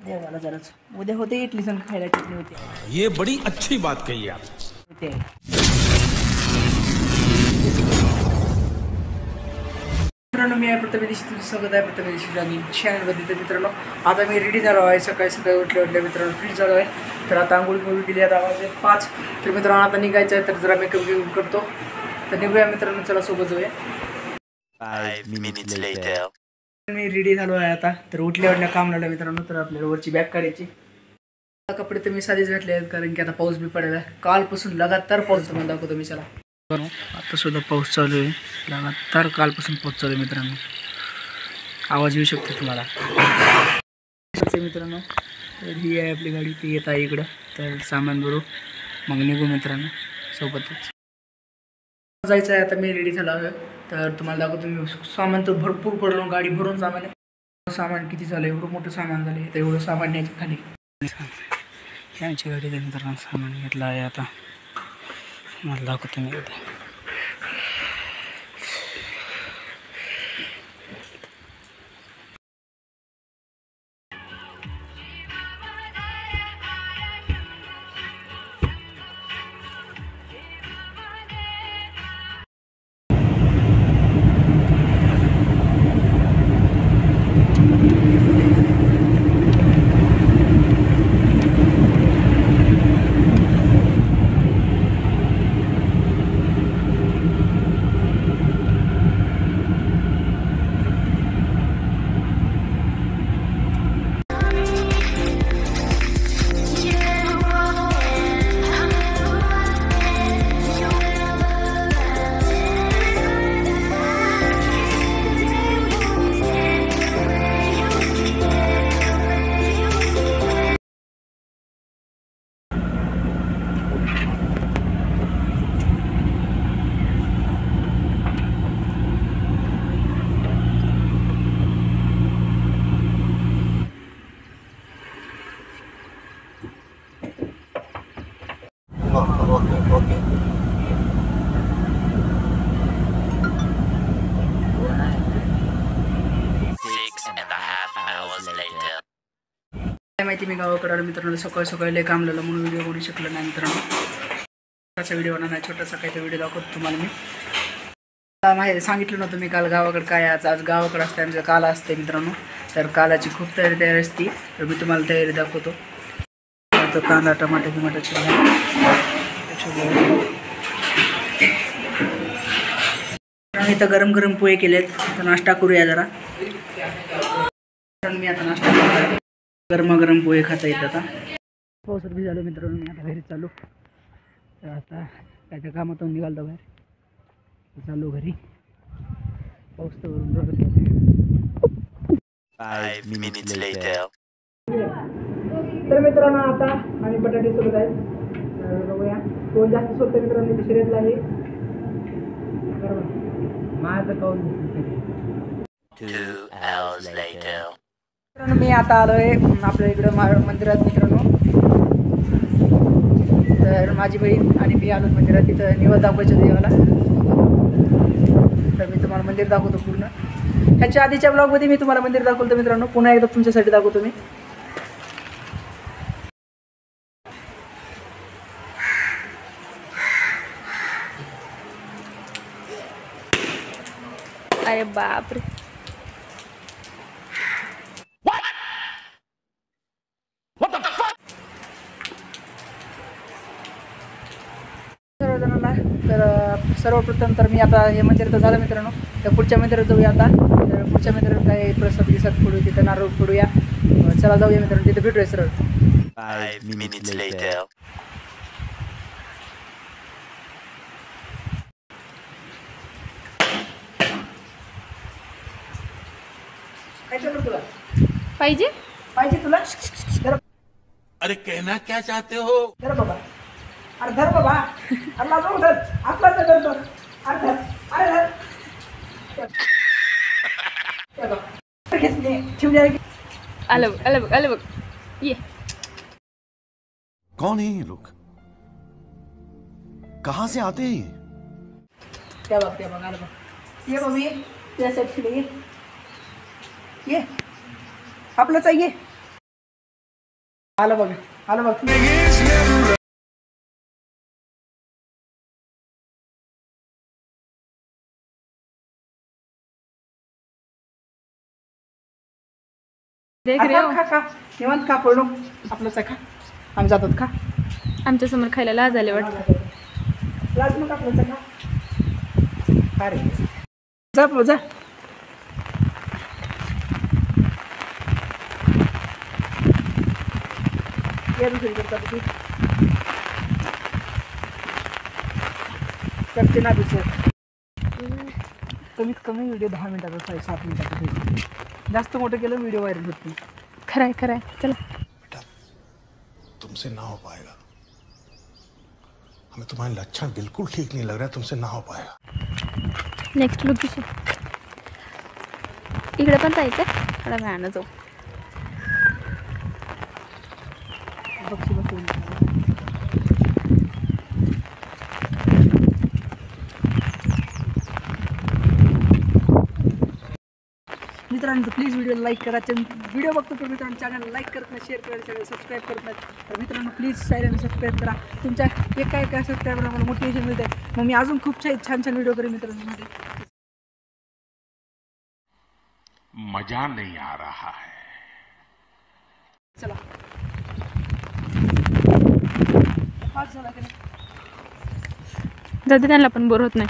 देवाला जराच उद्या होते इडली संग खायला टिकली होती. ये बड़ी अच्छी बात कही आप. मित्रांनो मी आहे प्रथमेश, तुमचं स्वागत आहे प्रथमेश ब्लॉगिंग चॅनलमध्ये. तर मित्रांनो आता मी रेडी झालो आहे. सकाळी सकाळी उठल्या मित्रांनो फ्री झालो आहे. तर आता आंघोळी केली आता वाजले 5. तर मित्रांनो आता निघायचं आहे. तर जरा मेकअप करतो. तर निघूया मित्रांनो, चला सोबत जाऊया. 5 minutes later. मी रेडी झालो आहे आता. तर उठल्या काम लागलं मित्रांनो. तर आपल्याला वरची बॅग काढायची. कपडे तर मी साधेच घातले आहेत कारण की आता पाऊस बी पडायला आहे. कालपासून लगातार पाऊस तुम्हाला दाखवतो मी. चला आता सुद्धा पाऊस चालू आहे. लगातार कालपासून पाऊस चालू आहे मित्रांनो. आवाज येऊ शकतो तुम्हाला मित्रांनो. तर ही आहे आपली गाडी, ती येत आहे इकडं. तर सामान भरू मग निघू मित्रांनो सोबतच. जायचं आहे आता. मी रेडी झालो आहे. तर तुम्हाला दाखवतो मी. सामान तर भरपूर पडलं, गाडी भरून सामान आहे. सामान किती झालं, एवढं मोठं सामान झालं. तर एवढं सामान न्यायचं खाली. यांची गाडी मित्रांनो सामान घेतलं आहे. आता मला दाखवतो मी आता. Okay. 6.5 hours later. काय माहिती मी गावाकडे आलो मित्रांनो. सकाळी लय काम झालं म्हणून व्हिडिओ बनवू शकलो नाही मित्रांनो. छोटासा व्हिडिओ बनवणार, छोटासा काहीतरी व्हिडिओ दाखवतो तुम्हाला मी. माहिती सांगितलं नव्हतं मी काल गावाकडे काय. आज गावाकडे असते आमचं. काला असते मित्रांनो. तर कालाची खूप तयारी असते. तर मी तुम्हाला तयारी दाखवतो. तो कांदा टमाट्याची इथं गरम पोहे केलेत. तर नाश्ता करूया जरा. मी आता नाश्ता करतो. गरम पोहे खाता येत. आता पावसात बी झालो मित्रांनो. मी आता घरी चालू. तर आता काहीतरी कामातून निघालो बाहेर. चालू घरी. पाऊस तर वरून 5 minutes later. तर मित्रांनो आता आम्ही बटाटे सोबत आहेत. बघूया कोण जास्त सोबत मित्रांनो. दुसऱ्यातला आहे माझं काऊन. 2 hours later. मित्रांनो मी आता आलो आहे आपल्या इकडं मंदिरात मित्रांनो. तर माझी बहीण आणि मी आलो मंदिरात. तिथं निवड दाखवायचं देवाला. तर मी तुम्हाला मंदिर दाखवतो पूर्ण. ह्याच्या आधीच्या ब्लॉगमध्ये मी तुम्हाला मंदिर दाखवतो मित्रांनो. पुन्हा एकदा तुमच्यासाठी दाखवतो मी. अरे बापरे. सर्वजणांना तर सर्वप्रथम तर मी आता हे मंदिर तर झालं मित्रांनो. तर पुढच्या मंदिरात जाऊया आता. तर पुढच्या मंदिरात काय प्रसाद फोडू, तिथं नारळ फोडूया. चला जाऊया मित्रांनो. तिथं भेटूया सरळ. 5 minutes later. पाहिजे तुला. अरे कहना क्या चाहते हो. धर बाबा. अरे धर बाबा. अरे लाजू धर. आपला धर. अरे धर. आलं बघ. ये. कौन है ये लोग, कहाँ से आते हैं? त्या बघ आलं बघ. ये मम्मी त्यासाठी ये आपलंच आहे ये. आलं बघ आलं बघ. देख रे हो. खा खा निवांत खा पडलो आपलंच आहे. खा आम्ही जातात. खा आमच्या समोर खायला लाज आले वाटतं. लाज मग आपलंच आहे. खा रे जा जा. ना दुसरं कमीत कमी व्हिडिओ 10 मिनिटाचा 7 मिनिटाचा पाहिजे. जास्त मोठं केलं व्हिडिओ व्हायरल होत नाही. खरंय खरंय. चला बेटा तुमसे ना हो पाएगा. हमें तुम्हारे लक्षण बिल्कुल ठीक नहीं लग रहा है. तुमसे ना हो पाएगा. नेक्स्ट लोकेशन इकडे पण जायचं. थोडा वेळानं जाऊ. बक्षी बसून मित्रांनो प्लीज व्हिडिओ लाईक करा. व्हिडिओ बघतो तर मित्रांनो चॅनल लाईक करत नाही, शेअर करा, चॅनल सबस्क्राईब करत नाही. तर मित्रांनो प्लीज चॅनल सबस्क्राईब करा. तुमच्या एका सबस्क्राईबला मला मोटिवेशन मिळते. मग मी अजून खूप छान व्हिडिओ करेन मित्रांनो. मजा नहीं आ रहा है. चला फास्ट झाला की नाही. जाते त्यांना पण बोर होत नाही.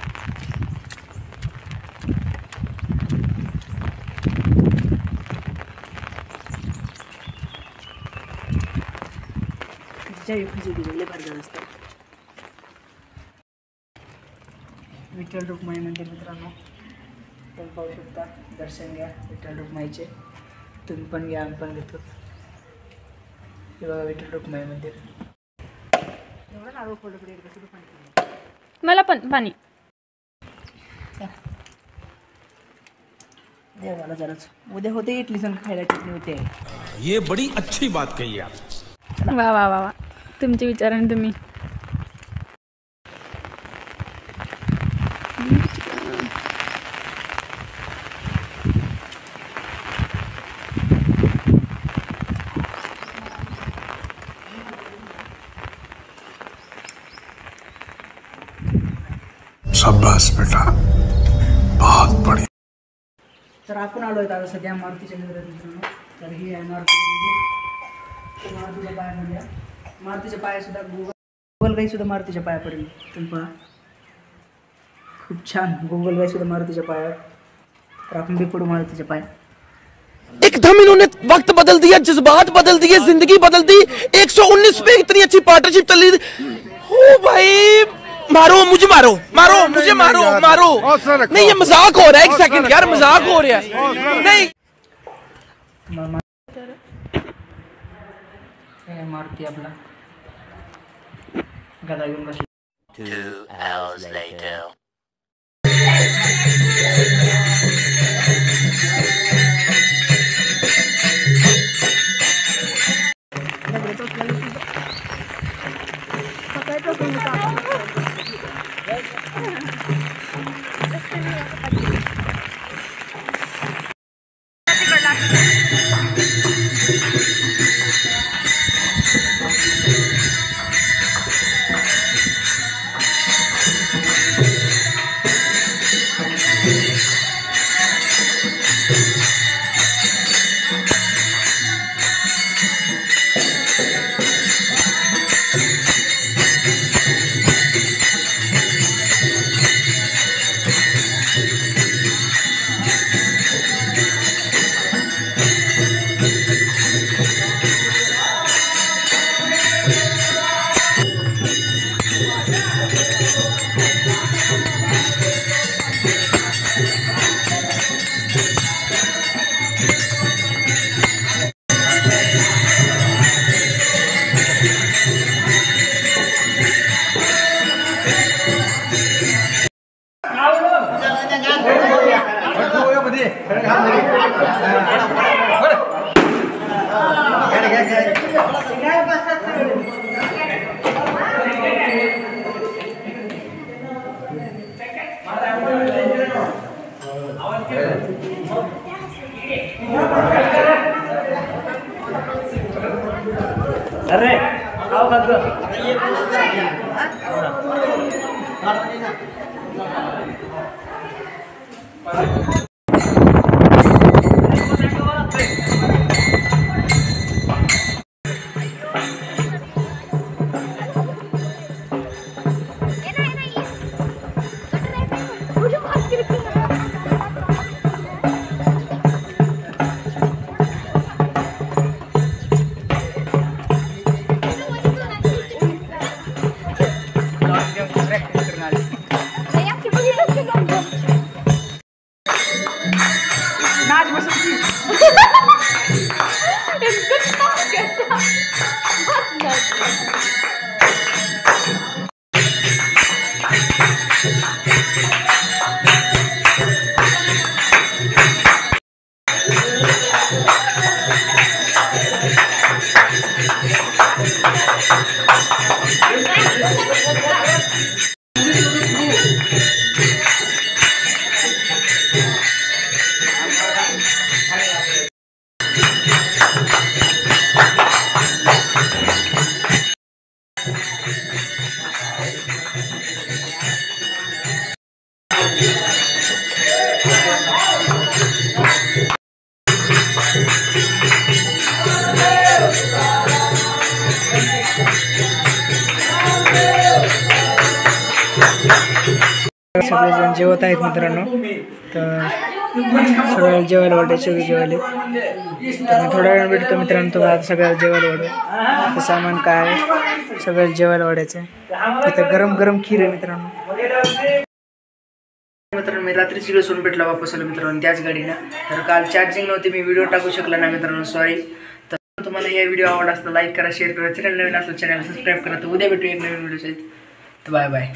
विठ्ठल रुक्माई मंदिर मित्रांनो तुम्ही पाहू शकता. दर्शन घ्या विठ्ठल रुक्माईचे. तुम्ही पण घ्या आम्ही पण घेतो. हे बघा विठ्ठल रुक्माई मंदिर. एवढं नारळ फोडलं तरी एकदा सुद्धा पाणी. मला पण पाणी दे मला जराच. उद्या होते इडली संग खायला चटणी होते. ये बड़ी अच्छी बात कही आप. वा वा वा वा. तुमचे विचाराने तुम्ही शाबाश बेटा बहुत बढ़िया. तर आपण आलो आहेत आता सध्या मारुतीच्या मंदिरात मित्रांनो. तर ही आहे मारुतीच्या पायामध्ये. मारुतीच्या पायासुद्धा गोगलगाई सुद्धा मारुतीच्या पायापर्यंत तुम्ही पहा. खूप छान गोगलगाई सुद्धा मारुतीच्या पाया. तर आपण बी पडू मारुतीच्या पाया. एकदम इन्होंने वक्त बदल दिया, जज्बात बदल दिए, जिंदगी बदल दी. 119 पे इतनी अच्छी पार्टनरशिप चल रही थी. ओ भाई मारो मुझे, मारो मारो मुझे, मारो मारो. नहीं ये मजाक हो रहा है. एक सेकंड यार मजाक हो रहा है. नहीं मारुती आपला गदा घेऊन बसला. 2 hours later. अरे आओ खातो सगळेजण जेवत आहेत मित्रांनो. तर सगळ्याला जेवायला वाटायचे जेवायला. तर मी थोड्या वेळ भेटतो मित्रांनो. तुम्हाला सगळ्याला जेवायला वाढू. ते सामान काय आहे सगळ्याला जेवायला वाढायचं आहे. इथं गरम गरम खीर आहे मित्रांनो. मित्रांनो मी रात्रीच व्हिडिओ सोडून भेटला वापस आलो मित्रांनो त्याच गाडीनं. तर काल चार्जिंग नव्हती मी व्हिडिओ टाकू शकला नाही मित्रांनो, सॉरी. तर तुम्हाला हे व्हिडिओ आवडला असला लाईक करा, शेअर करा. चॅनल नवीन असलं चॅनल सबस्क्राईब करा. तर उद्या भेटू एक नवीन व्हिडिओ सहित. तर बाय बाय.